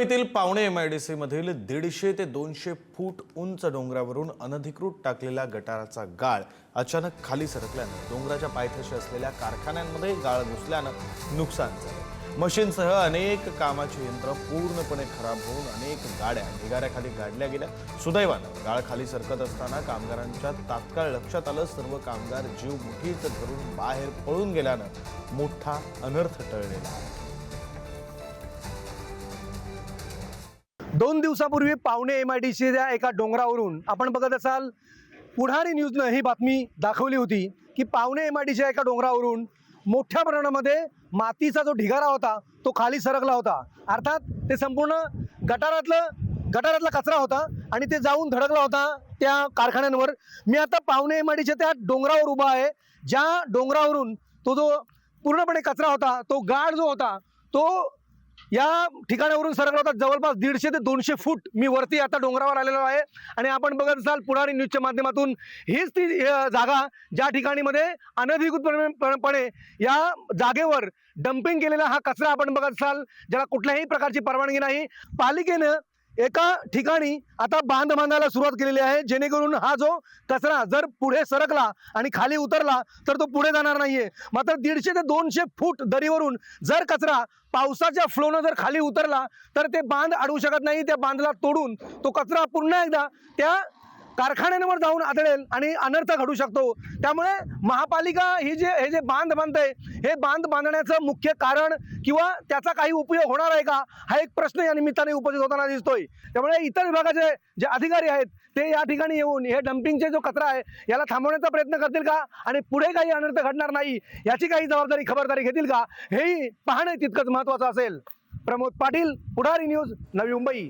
मुंबईतील पावणे MIDC मधील 150 ते 200 फूट उंच डोंगरावरून अनधिकृत टाकलेला गटाराचा गाळ अचानक खाली सरकल्याने डोंगराच्या पायथ्याशी असलेल्या कारखान्यांमध्ये गाळ घुसल्याने नुकसान झाले। मशीनसह अनेक कामाची यंत्र पूर्णपणे खराब होऊन अनेक गाड्या ढिगाऱ्याखाली गाडल्या गेल्या। सुदैवाने गाळ खाली सरकत असताना कामगारांच्या तात्काळ लक्षात आलं। सर्व कामगार जीव मुठीत धरून बाहेर पळून गेल्याने मोठा अनर्थ टळलेला आहे। 2 दिवसापूर्वी पावणे MIDCच्या एका डोंगरावरून आपण बघत असाल पुढारी न्यूजने ही बातमी दाखवली होती की पावणे MIDCच्या एका डोंगरावरून मोठ्या प्रमाणामध्ये मातीचा जो ढिगारा होता तो खाली सरकला होता। अर्थात ते संपूर्ण गटारातला कचरा होता आणि ते जाऊन धडकला होता त्या कारखान्यांवर। मी आता पावणे MIDCच्या त्या डोंगरावर उभा आहे, ज्या डोंगरावरून तो जो पूर्णपणे कचरा होता, तो गाळ जो होता तो या ठिकाणावरून सरकला होता। जवळपास 150 ते 200 फूट मी वरती आता डोंगरावर आलेलो आहे आणि आपण बघत असाल पुढारी न्यूजच्या माध्यमातून हीच ती जागा ज्या ठिकाणी मध्ये अनधिकृतपणे या जागेवर डंपिंग केलेला हा कचरा आपण बघत असाल, ज्याला कुठल्याही प्रकारची परवानगी नाही। पालिकेने एका ठिकाणी आता बांध बांधायला सुरुवात केलेली आहे, जेणेकरून हा जो कचरा जर पुढे सरकला आणि खाली उतरला तर तो पुढे जाणार नाहीये। मात्र 150 ते 200 फूट दरीवरून जर कचरा पावसाच्या फ्लोनं जर खाली उतरला तर ते बांध अडवू शकत नाही। त्या बांधला तोडून तो कचरा पुन्हा एकदा त्या कारखान्यांवर जाऊन आदळेल आणि अनर्थ घडू शकतो। त्यामुळे महापालिका हे जे बांध बांधते, हे बांध बांधण्याचं मुख्य कारण किंवा त्याचा काही उपयोग होणार आहे का, हा एक प्रश्न या निमित्ताने उपस्थित होताना दिसतोय। त्यामुळे इतर विभागाचे जे अधिकारी आहेत ते या ठिकाणी येऊन हे डंपिंगचे जो कचरा आहे याला थांबवण्याचा प्रयत्न करतील का आणि पुढे काही अनर्थ घडणार नाही याची काही खबरदारी घेतील का, हेही पाहणे तितकंच महत्त्वाचं असेल। प्रमोद पाटील, पुढारी न्यूज, नवी मुंबई।